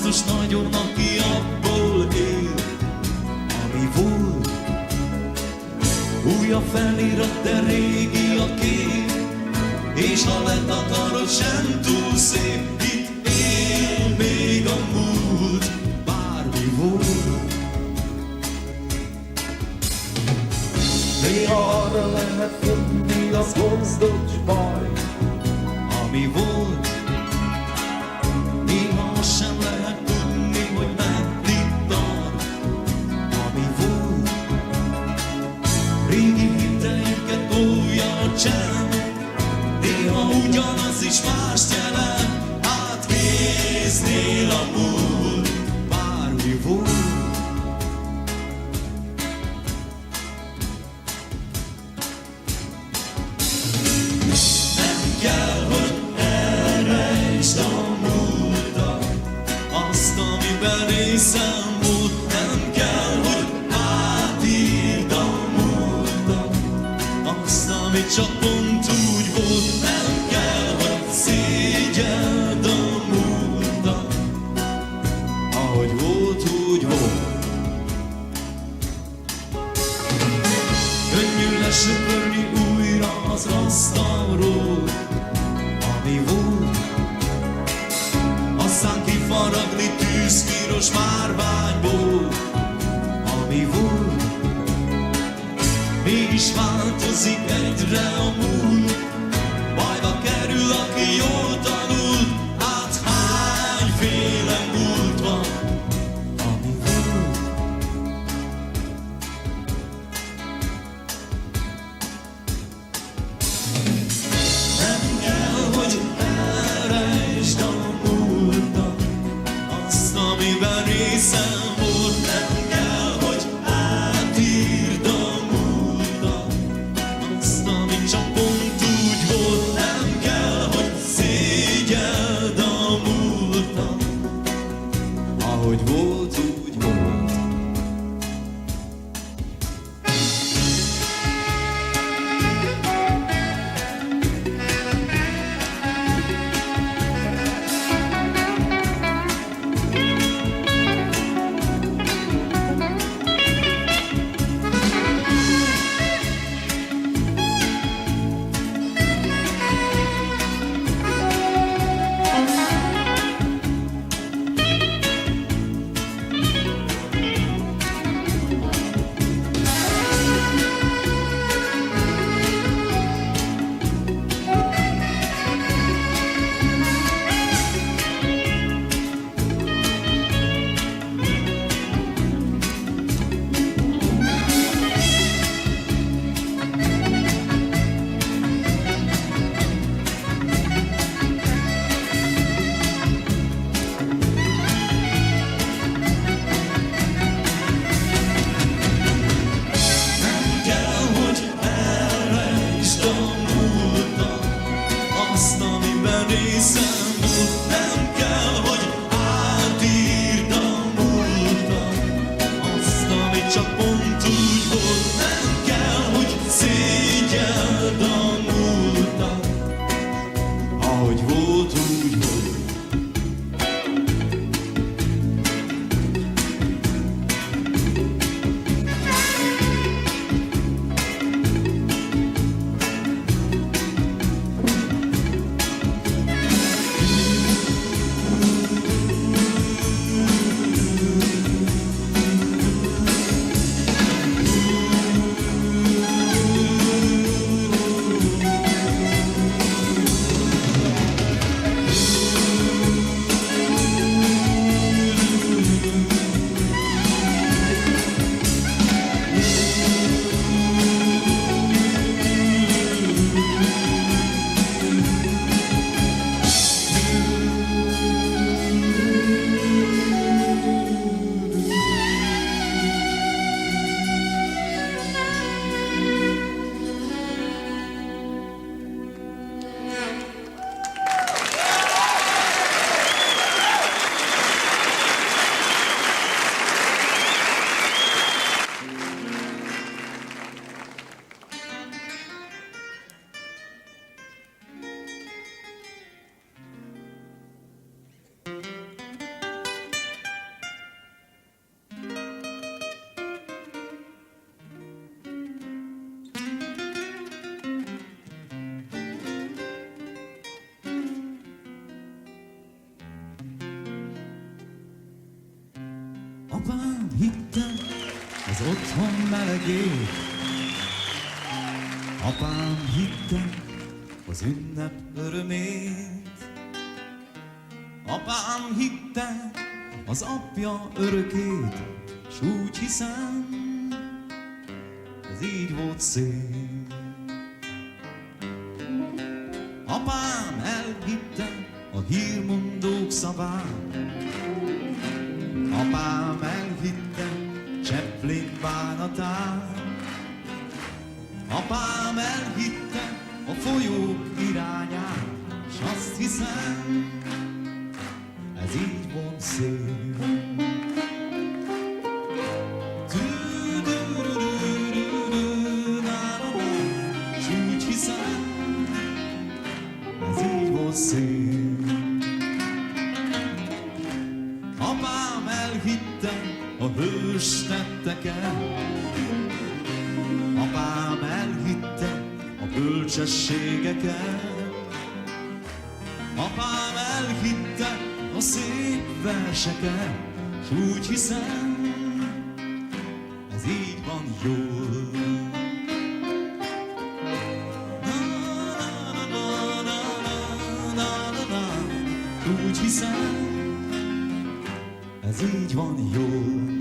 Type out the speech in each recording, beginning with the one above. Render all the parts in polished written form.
biztos nagyon, aki abból él, ami volt. Újabb felirat, de régi a kép, és ha letakarod, sem túl szép. Itt él még a múlt, bármi volt. Néha arra lehet futni a gazdag baj, ami volt. Néha azt sem lehet tudni, hogy meddig tart, ami volt. Régi hiteinket tolja a csend, néha ugyanaz is mást jelent. Átnéznél a múlt, bármi volt. Nem kell, hogy elrejtsd a múltat, azt, amiben részem volt. Nem kell, hogy átírd a múltat, azt, ami csak pont úgy volt. Nem kell, hogy szégyeld a múltat, ahogy volt, úgy volt. Könnyű lesöpörni újra az asztalról, ami volt. Aztán kifaragni tűzpiros márványból, ami volt. Mégis változik egyre a múlt, bajba kerül, aki jól tanult. Hát hányféle múlt van, ami volt. Nem kell, hogy elrejtsd a múltat, azt, amiben részem volt. Nem kell, hogy átírd a múltat, azt, ami csak pont úgy volt. Nem kell, hogy szégyeld a múltat, ahogy volt, úgy volt. Apám hitte az otthon melegét, apám hitte az ünnep örömét, apám hitte az apja örökét, s úgy hiszem, ez így volt szép. Apám elhitte a hírmondók szavát, apám elhitte Chaplin bánatát, apám elhitte a folyók irányát, s azt hiszem, ez így volt szép. S úgy hiszem, ez így volt szép. Apám elhitte a hős tetteket, apám elhitte a bölcsességeket, apám elhitte a szép verseket, s úgy hiszem, ez így van jól. Úgy hiszem, ez így van jól.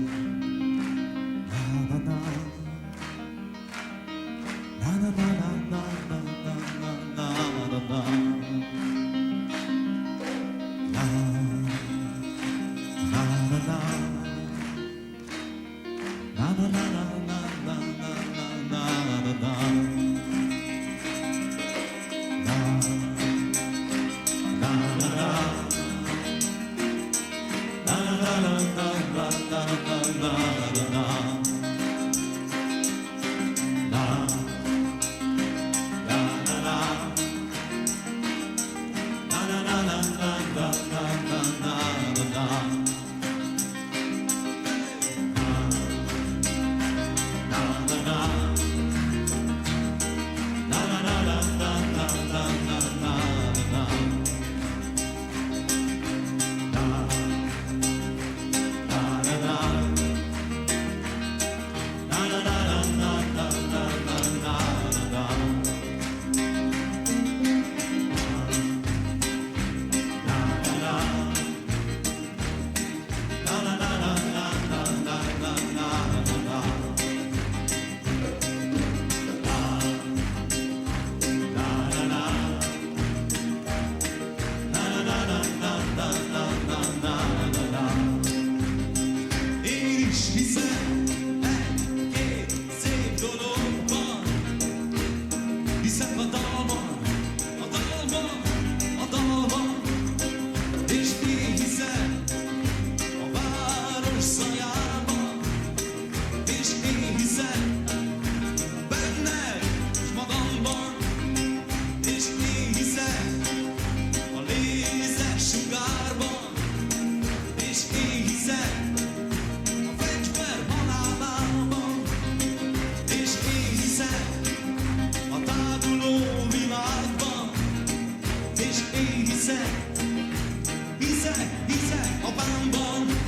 Hiszek apámban.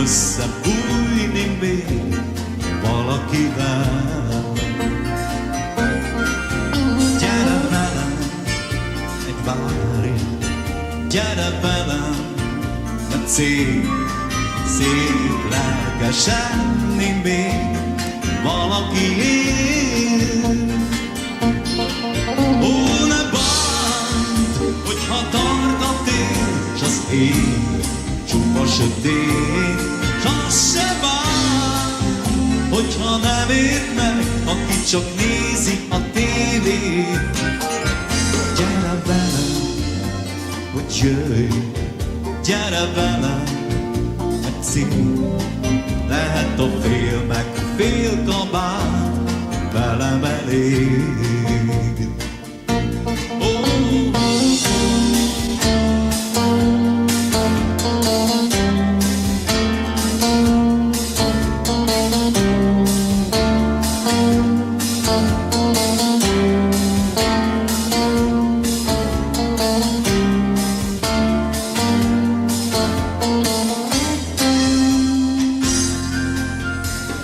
összebújni még valakivel. Gyere velem egy bárja, gyere velem a cég, szép lelkes enni még valaki él. Ó, ne bánt, hogyha tart a tél, s az ég csupa sötét, s az se bánt, hogyha nem ért meg, aki csak nézi a tévét. Gyere velem, hogy jöjj, gyere velem, egy cím, lehet a fél meg fél kabát, velem elég.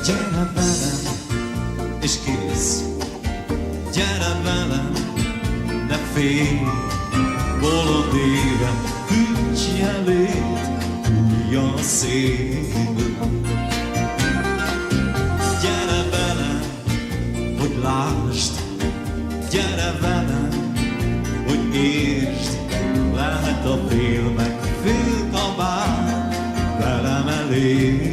Gyere velem, és kész. Gyere velem, ne félj, bolond évem, hűts jelét, fújj a szél. Gyere velem, hogy lásd, gyere velem, hogy értsd, lehet a fél meg fél kabát, velem elég.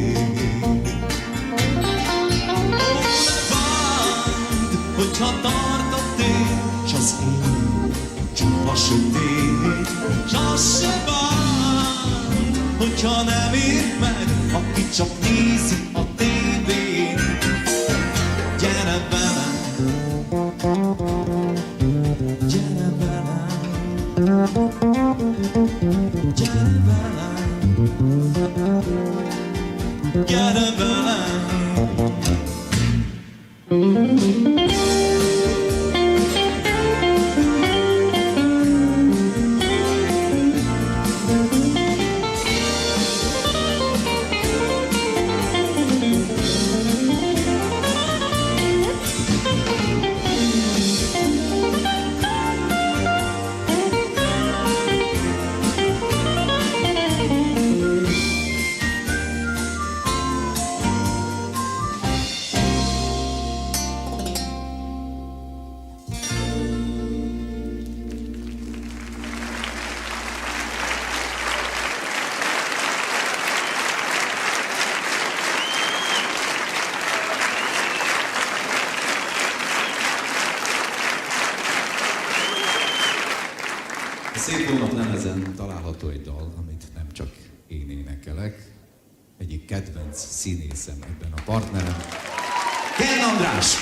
Hogyha tart a tél, s az ég csupa sötét, s az se bánt, hogyha nem ért meg, aki csak nézi a tévét. Gyere velem, gyere velem, gyere velem, gyere velem. A Szép Hónap lemezen található egy dal, amit nem csak én énekelek. Egyik kedvenc színészem ebben a partnerem, Kern András!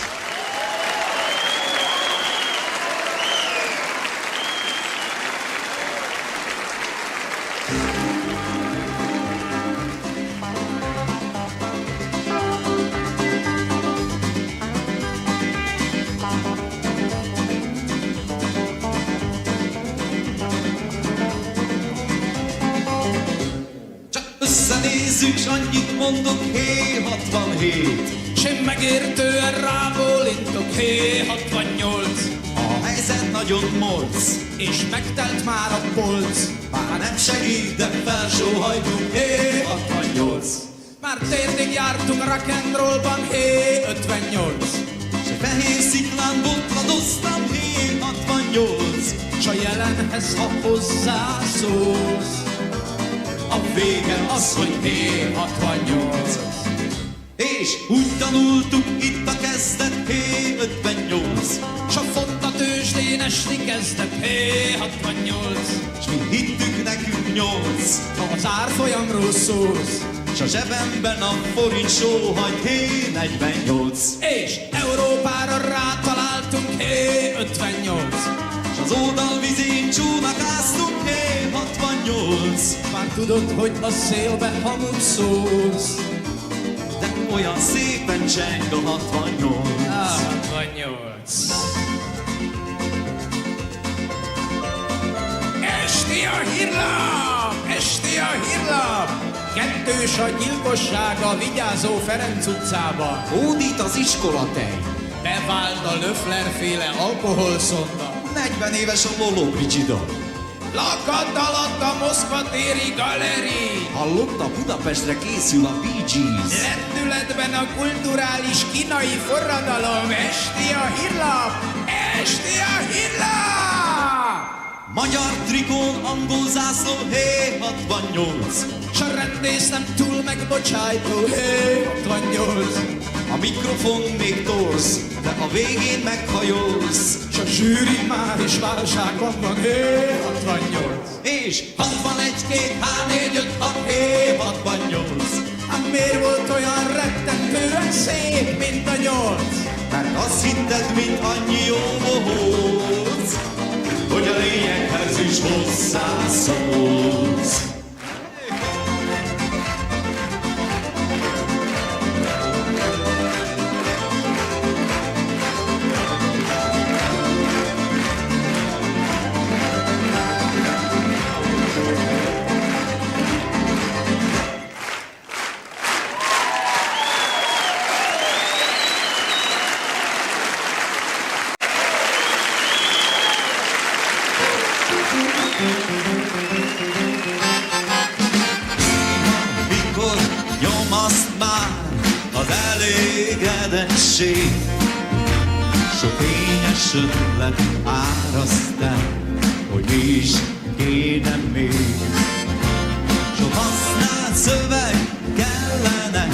Összenézzük, s annyit mondok, hé, 67. S én megértően rábólintok, hé, 68. A helyzet nagyon morc, És megtelt már a polc. bár nem segít, de felsóhajtunk, hé, 68. Már térdig jártunk rock'n'rollban, hé, 58. S a fehér sziklán botladoztam, hé, 68. S a jelenhez, ha hozzászólsz, A vége az, hogy hé, 68. és úgy tanultuk itt a kezdet, hé, 58. S a font a tőzsdén esni kezdett, hé, 68. S mi hittük nekünk 8. Ha az árfolyamról szólsz, S a zsebemben a forint sóhagy, hé, 48. és Európára rátaláltunk, hé, 58. S az oldalvizén csónakáztunk, hé, 68. Már tudod, hogy a szélbe hamut szólsz, De olyan szépen cseng a 68. 68. Esti a hírlap! Esti a hírlap! Kettős a gyilkossága Vigyázó Ferenc utcában. Hódít az iskolatej. Bevált a Löffler-féle alkoholszonda. 40 éves a Lolo Brigida. Lakat alatt a Moszkva téri galeri. Hallotta, Budapestre készül a Bee Gees. Lendületben a kulturális kínai forradalom. Esti a hírlap! Esti a hírlap! Magyar trikón, angol zászló, hé, 68. S a rendész nem túl megbocsájtó, hé, 68. A mikrofon még torz, de a végén meghajolsz. S a zsűri már is válságban van, hé, 68. És 61, 2, 3, 4, 5, 6, hé, 68. Hát miért volt olyan rettentően szép, mint a 8? Mert azt hitted, mint annyi jó bohóc, hogy a lényeghez is hozzászólsz. Mikor nyomaszt már az elégedettség, sok fényes ötlet áraszt el, hogy mi is kéne még. Sok használt szöveg kellene,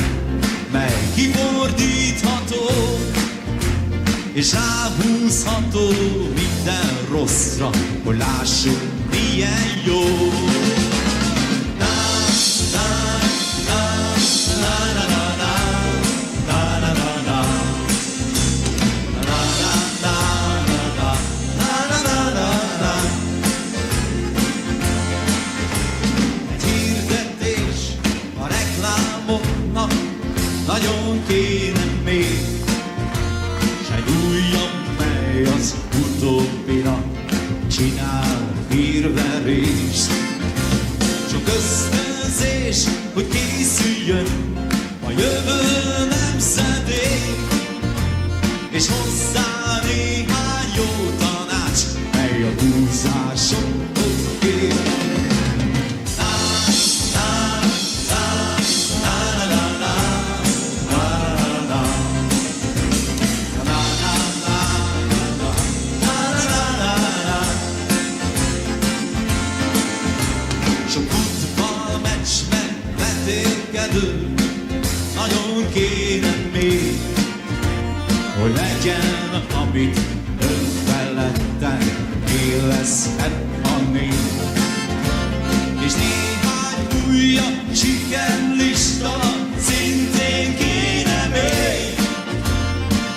mely kifordítható, és ráhúzható minden rosszra, hogy lássuk, milyen jó. Egy hirdetés a reklámoknak nagyon kéne még, s egy újabb, mely az utóbbinak csinál hírverést. Sok ösztönzés, hogy készüljön a jövő nemzedék, és hozzá néhány jó tanács, mely a túlzásokhoz kér. Sok futballmeccs meg vetélkedő nagyon kéne még, hogy legyen, amit önfeledten éleszhet a név. És néhány újabb sikerlista szintén kéne még,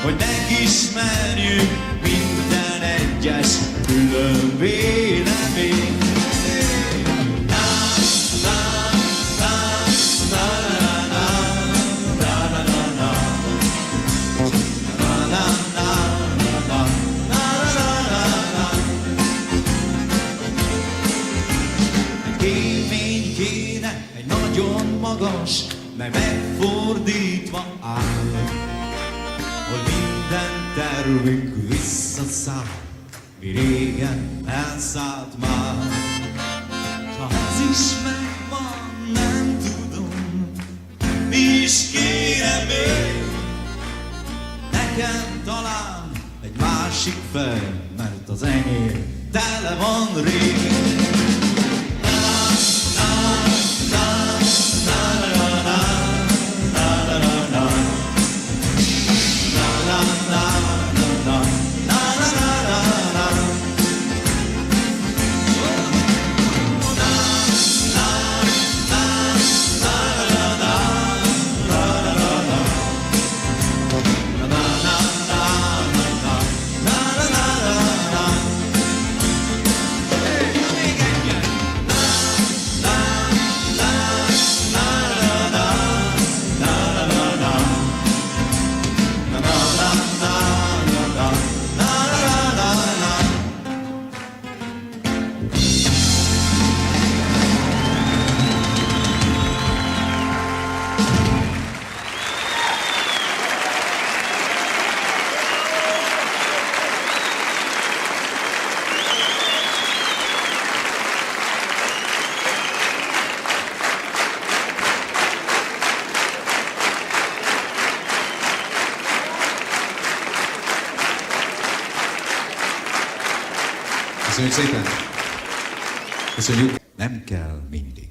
hogy megismerjük minden egyes külön vélemény. Kémény kéne, egy nagyon magas, mely megfordítva áll, hogy minden tervünk visszaszáll, mi régen elszállt már. S ha ez is megvan, nem tudom, mi is kéne még. Nekem talán egy másik fej, mert az enyém tele van rég. Köszönjük szépen! Köszönjük! Nem kell mindig.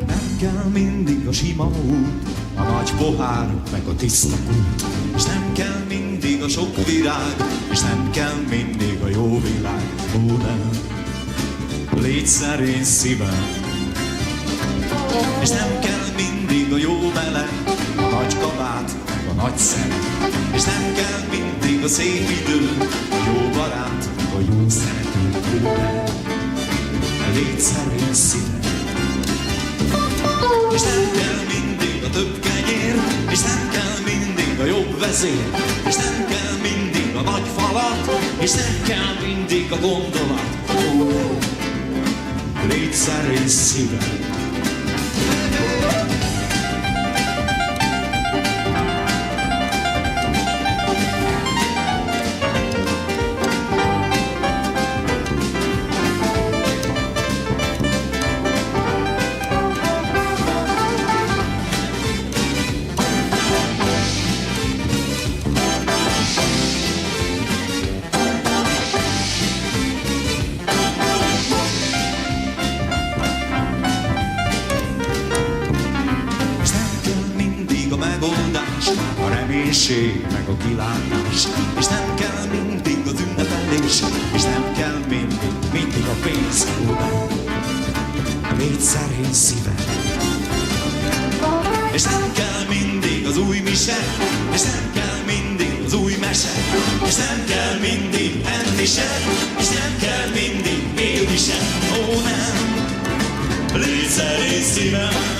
Nem kell mindig a sima út, a nagy pohár, meg a tiszta kút. És nem kell mindig a sok virág, és nem kell mindig a jó világ. Ó, nem, légy szerény szívem. És nem kell mindig a jó meleg, a nagy kabát, meg a nagy szem. És nem kell mindig a szép idő, a jó barát, meg a jó szerető. Ó, nem, légy szerény szívem. És nem kell mindig a több kenyér, és nem kell mindig a jobb vezér, és nem kell mindig a nagy falat, és nem kell mindig a gondolat. Ó, légy szerény szívem. A reménység, meg a kilátás, és nem kell mindig az ünnepelés, és nem kell mindig a pénz. Légy szerény szívem. És nem kell mindig az új mise, és nem kell mindig az új mese, és nem kell mindig enni se, és nem kell mindig élni se. Ó, nem, légy szerény szívem.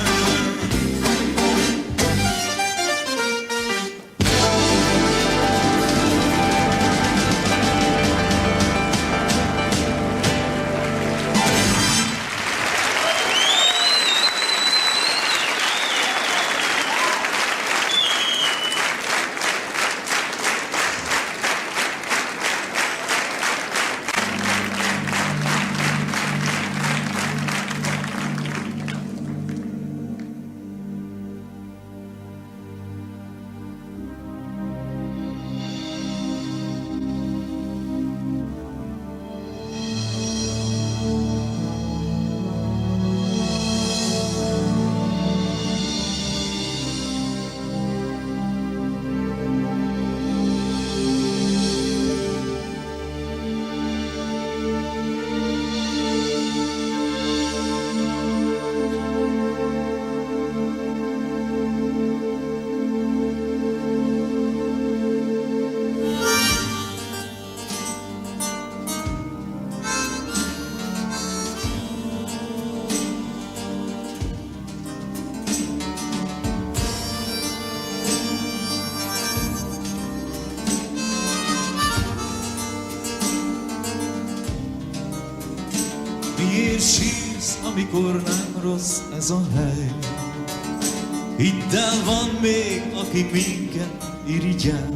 Miért sírsz, amikor nem rossz ez a hely? Hidd el, van még, aki minket irigyel.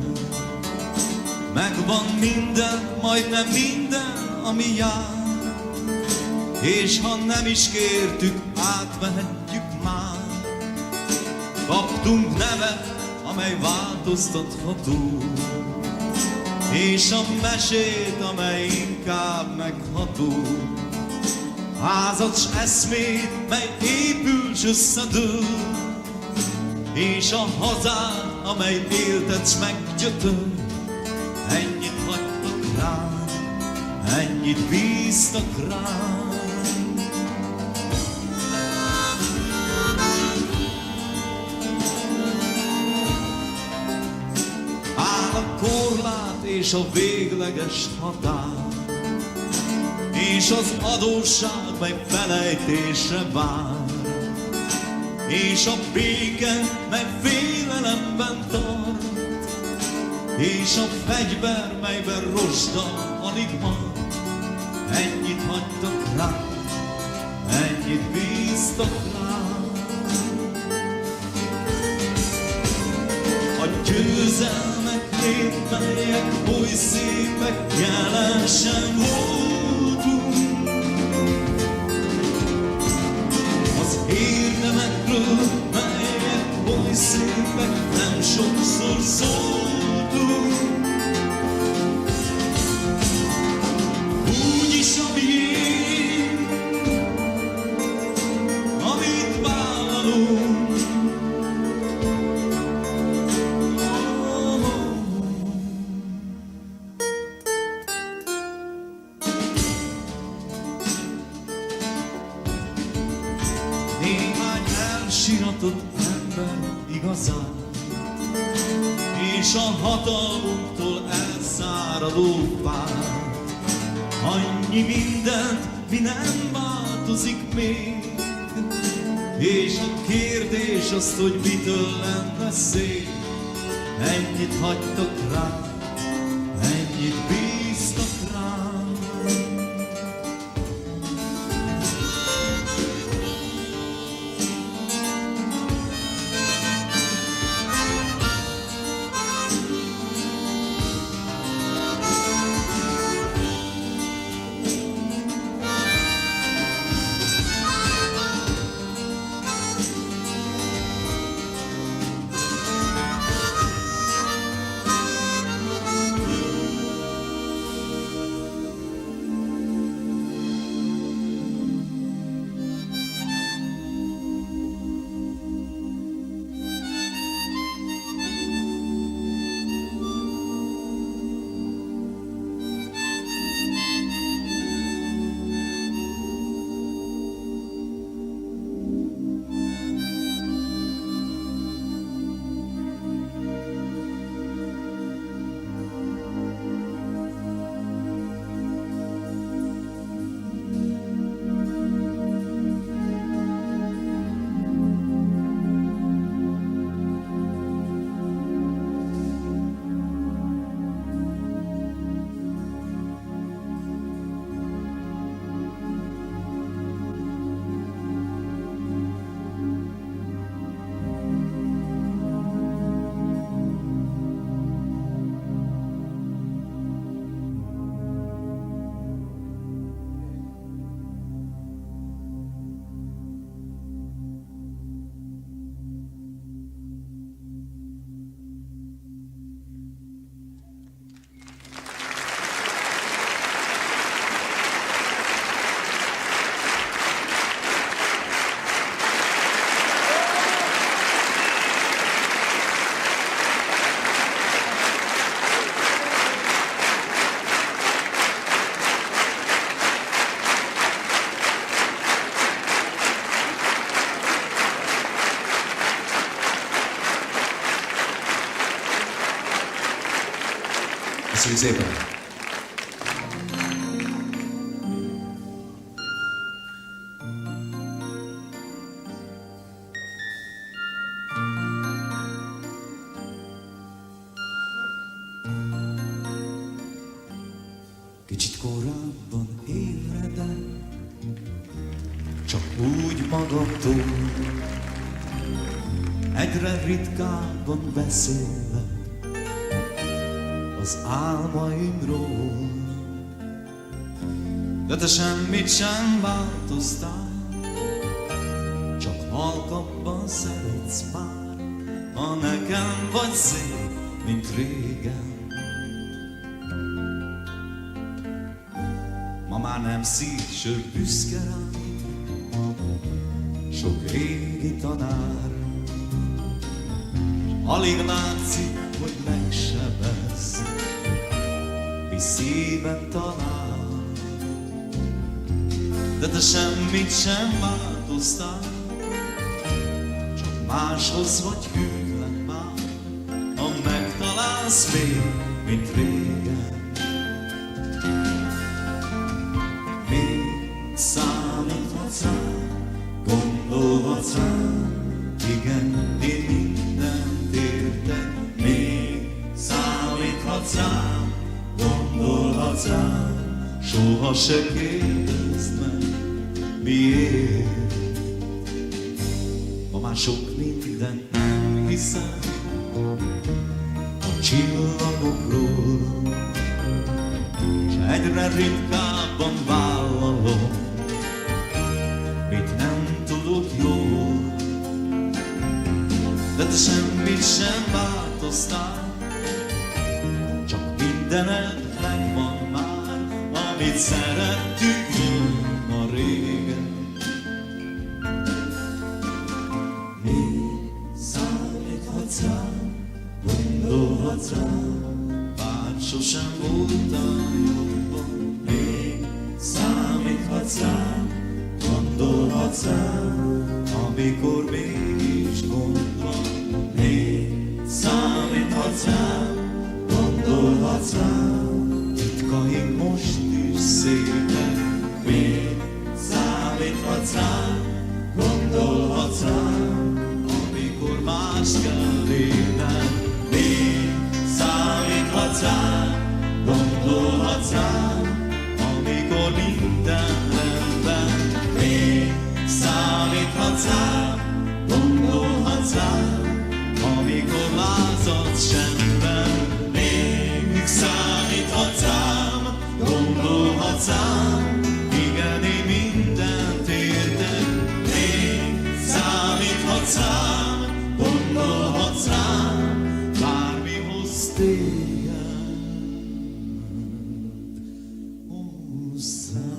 Megvan minden, majdnem minden, ami jár. És ha nem is kértük, átmehetjük már. Kaptunk nevet, amely változtatható, és a mesét, amely inkább megható. Házat s eszmét, mely épül s összedől, és a hazád, amely élted s meggyötör. Ennyit hagytak rám, ennyit bíztak rám. Áll a korlát és a végleges határ, és az adósság, mely felejtésre vár, és a béke, mely félelemben tart, és a fegyver, melyben rozsda alig van. Ennyit hagytak rá, ennyit bíztak rám. A győzelmek nép, melyek oly szépek, jelen sem volt. néhány elsiratott ember igazán, és a hatalmunktól elszáradó pár. Annyi mindent, mi nem változik még, és a kérdés az, hogy mitől lenne szép. Ennyit hagytak rám, ennyit bíztak rám. Köszönjük szépen! Kicsit korábban ébredek, csak úgy magamtól, egyre ritkábban beszélek az álmaimról. De te semmit sem változtál, csak halkabban szeretsz már, ha nekem vagy szép, mint régen. Ma már nem szívsör büszke rám, sok régi tanár. Alig látszik, hogy megsebez, mi szíven talál. De te semmit sem változtál, csak máshoz vagy hűtlen már, ha megtalálsz még, mint régen. Még számíthatsz rám, gondolhatsz rám, igen, én mindent értek. Még számíthatsz rám, gondolhatsz rám, soha se kérdezd meg, miért. Ma már sok mindent nem hiszem a csillagokról, s egyre ritkábban vállalom, mit nem tudok jól. De te semmit sem változtál, csak mindened megvan már, amit szerettük volna régen. Még számíthatsz rám, gondolhatsz rám, bár sosem voltál jobban. Még számíthatsz rám, gondolhatsz rám, amikor mégis gond van. Még számíthatsz rám, gondolhatsz rám, titkaim most is szépek. Még számíthatsz rám, gondolhatsz rám, amikor más kell lépnem. Még számíthatsz rám, gondolhatsz rám, amikor minden rendben. Még számíthatsz rám, gondolhatsz rám, amikor lázadsz semben. Még számíthatsz rám, gondolhatsz rám, igen, én mindent értek. Még számíthatsz rám, gondolhatsz rám, bármi hoz téged hozzám.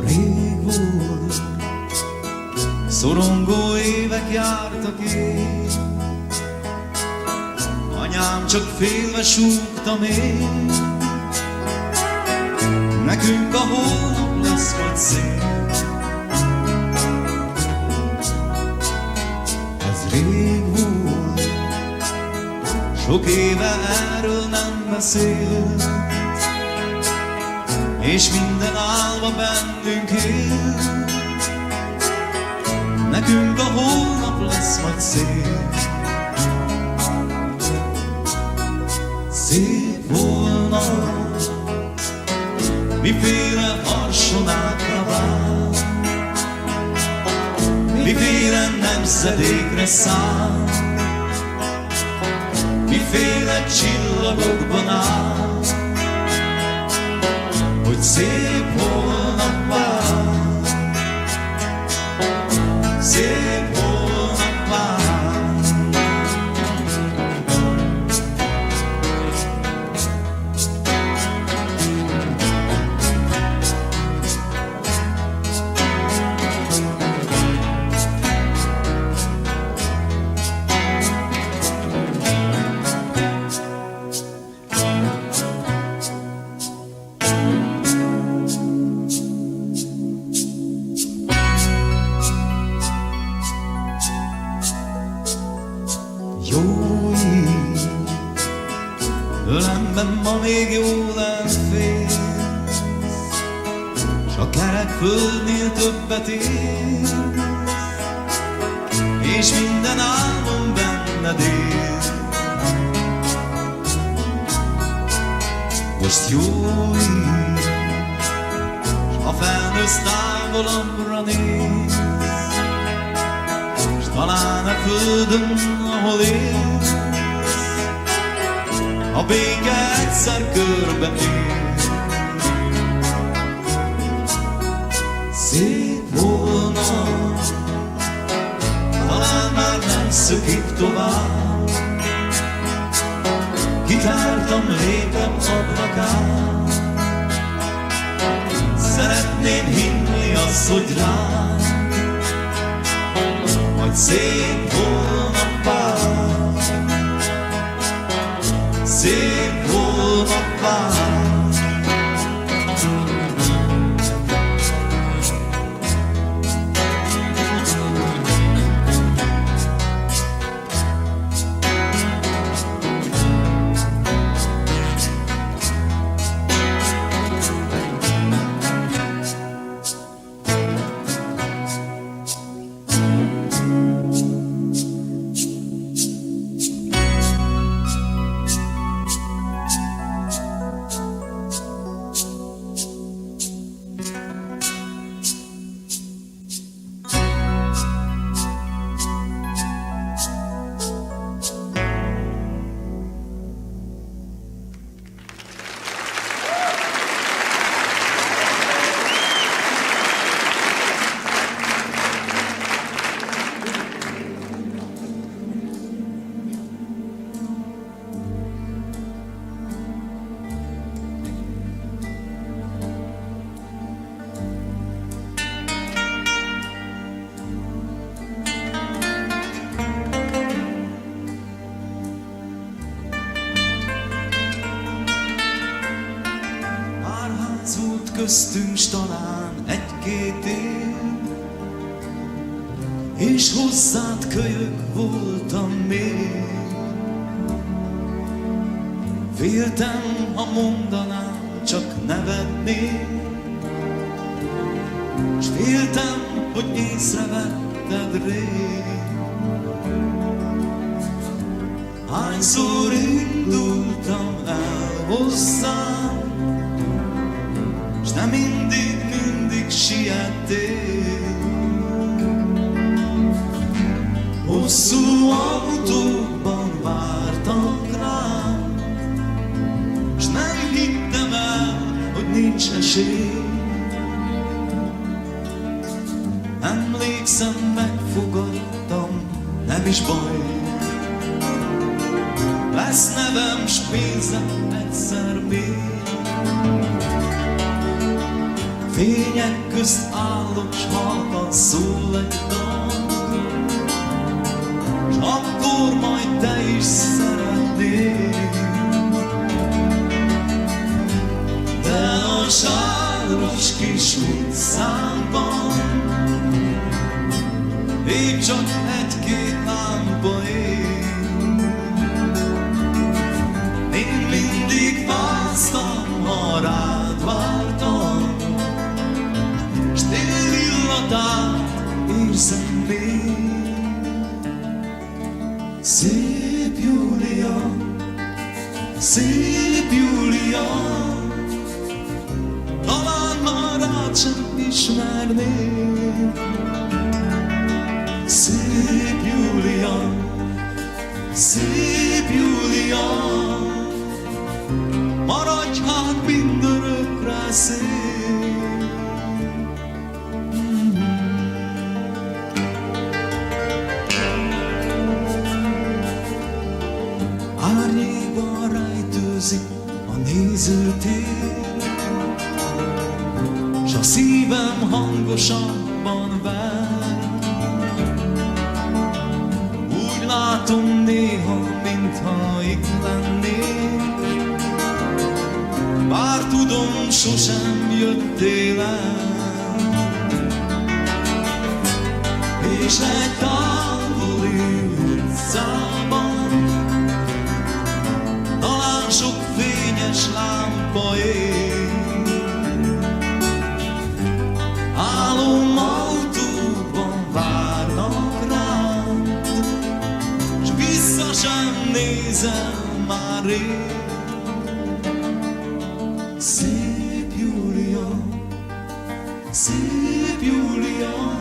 Rég volt, szorongó évek jártak én, anyám csak félve súgta még, nekünk a holnap lesz majd szép. Ez rég volt, sok éve erről nem beszélt, és minden álva bennünk él. Nekünk a holnap lesz majd szép. Szép volna, miféle harsonátra vár, miféle nemzedékre száll, miféle csillagokban áll, hogy szép holnap vár, szép holnap vár. Jó így, ölemben ma még jól elférsz, s a kerek földnél többet érsz, és minden álmom benned él. Most jó így, s a felnősz távolabbre néz, s talán a földön, ahol élsz, a béke egyszer körbeér. Szép volna, talán már nem szökik tovább, kitártam lépem ablakán. Szeretném hinni azt, hogy rám majd szép holnap vár, szép holnap vár. Köztünk s talán egy-két év, és hozzád kölyök voltam még. Féltem, ha mondanám, csak nevetnék, s féltem, hogy észrevetted rég. Hányszor indultam el hozzád, s te mindig siettél. Hosszú autókban vártak rám, s nem hittem el, hogy nincs esély. Emlékszem, megfogadtam, nem is baj, lesz nevem s pénzem egyszer még. Fények közt állok, s halkan szól egy dal, s akkor majd te is szeretnél. De a sáros kis utcánkban még csak egy-két lámpa ég. Én mindig vártam, ha rád vártam, s tél illatát érzem még. Szép Júlia, szép Júlia, talán már rád sem ismernék. Szép Júlia, szép Júlia, maradj hát mindörökre szép. Árnyékban rejtőzik a nézőtér, s a szívem hangosabban ver. Úgy látom néha, mintha itt lennék, bár tudom, sosem jöttél el. És egy távoli utcában talán sok fényes lámpa ég. Álom autóban várnak rád, s vissza sem nézem már rég. Szép Júlia, szép Júlia,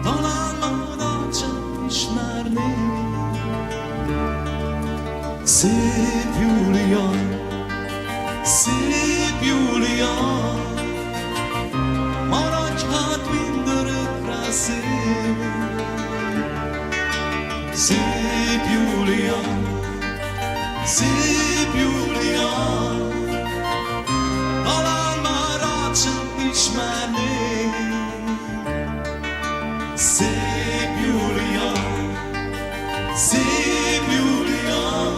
talán magad sem ismernék. Szép Júlia, szép Júlia, maradj hát mindörökre szép. Szép Júlia, Szép Júlia, talán már rád sem ismernék. Szép Júlia, szép Júlia,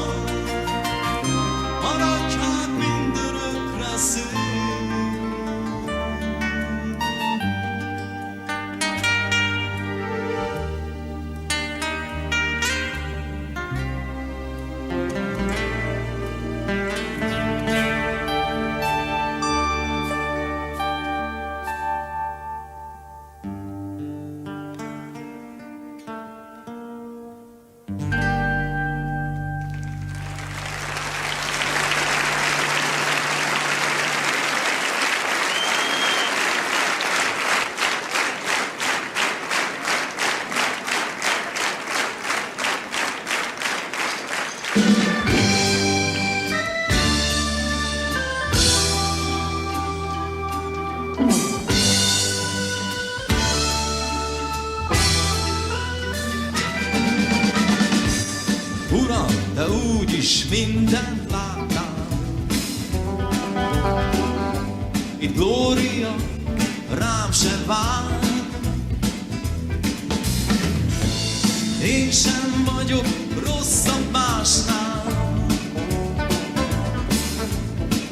maradj hát mindörökre szép. Uram, de úgyis mindent láttál. Itt Glória rám se vár. Én sem vagyok rosszabb másnál,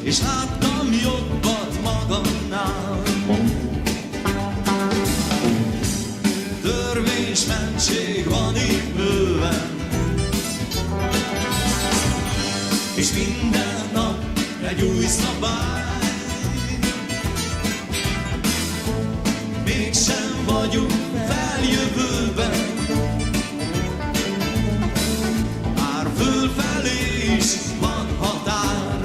és láttam jobbat magamnál. Törvénysmentség van itt bőven, és minden nap egy új szabály. Mégsem vagyunk feljövőben, már fölfelé is van határ.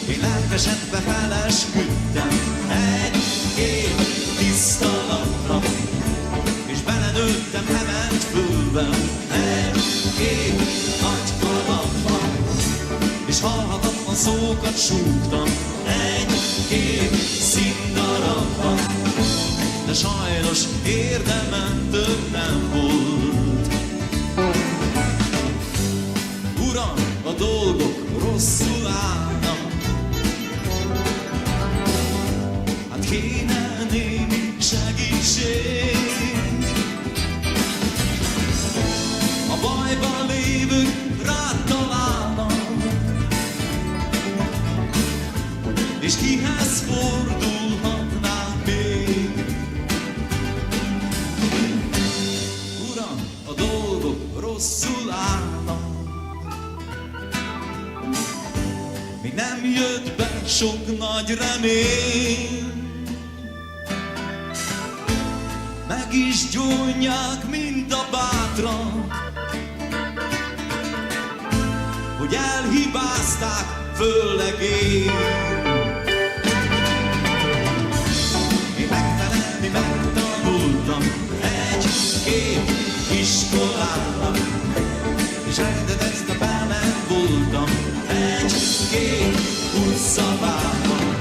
Én lelkesedve felesküdtem egy-két tiszta napra, és belenőttem hement fölben egy-két nagy kalapba, és halhatatlan szókat súgtam egy-két színdarabban, de sajnos érdemem több nem volt. Uram, a dolgok rosszul állnak, hát kéne némi segítség. A bajban lévők rád találnak, és kihez fordulhatnánk még? Uram, a dolgok rosszul állnak, még nem jött be sok nagy remény. Meg is gyónják, mint a bátrak, hogy elhibázták, főleg én. Én megfelelni megtanultam egy-két iskolában, és rendetezve benne voltam egy-két útszabában.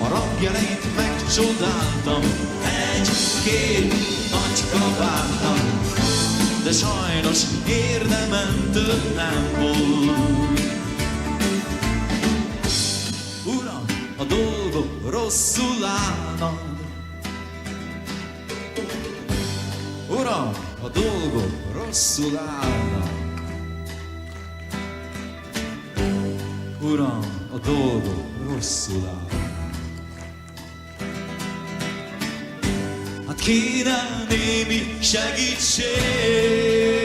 A rabjeleit megcsodáltam egy-két nagy kabátban, de sajnos érdemem több nem volt. Uram, a dolgok rosszul állnak. Uram, a dolgok rosszul állnak. Uram, a dolgok rosszul állnak. Hát kéne némi segítség.